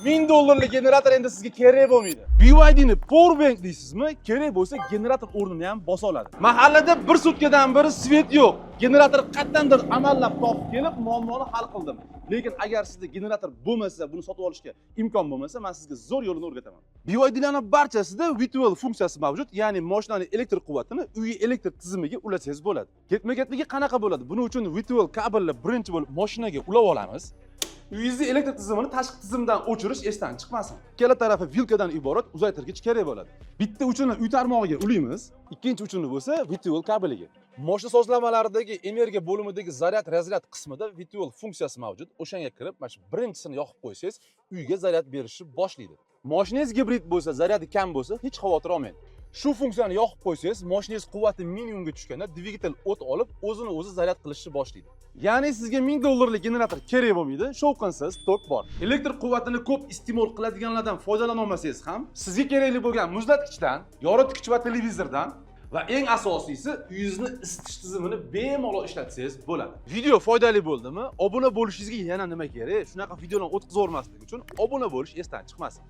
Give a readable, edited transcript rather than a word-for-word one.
$1000 generator endi sizga kerak bo'lmaydi. BYD'ni powerbank deysizmi? Kerak bo'lsa generator o'rnini ham bosa oladi. Mahallada bir sutkadan beri svet yo'q. Generator qatdandir amallab topib kelib, muammoni hal qildim. Lekin agar sizda generator bo'lmasa, buni sotib olishga imkon bo'lmasa, men sizga zo'r yo'lini o'rgataman. BYD'larning barchasida V12 funksiyasi mavjud, ya'ni mashinaning elektr quvvatini uy elektr tizimiga ulasangiz bo'ladi. Ketma-ketligi qanaqa bo'ladi? Buning uchun V12 kabelni birinchi bo'lib mashinaga ulab olamiz. Uyingizni elektr tizimini tashqi tizimdan o'chirish esdan chiqmasin. Ikkala tarafi vilkadan iborat uzaytirgich kerak bo'ladi. Bitta uchini uy tarmog'iga ulaymiz, ikkinchi uchini bo'lsa V12 kabeliga. Mashina sozlamalaridagi energiya bo'limidagi zaryad qismida V12 funksiyasi mavjud. O'shanga kirib, mana shu birinchisini yoqib qo'ysangiz, uyga zaryad berishni boshlaydi. Mashinangiz gibrid bo'lsa, zaryadi kam bo'lsa, hech xavotir olmang. Shu funksiyani yoqib qo'ysangiz, mashinangiz quvvati minimumga tushganda dvigatel o't olib, o'zini o'zi zaryad qilishni boshlaydi. Ya'ni sizga $1000 generator kerak bo'lmaydi, shovqinsiz tok bor. Elektr quvvatini ko'p iste'mol qiladiganlardan foydalana olmasangiz ham, sizga kerakli bo'lgan muzlatgichdan, yoritgich va televizordan va eng asosiysi uyingizni isitish tizimini bemalol ishlatsangiz bo'ladi. Video foydali bo'ldimi? Obuna bo'lishingizga yana nima kerak? Shunaqa videolarni o'tkazavermaslik uchun obuna bo'lish esdan chiqmasin.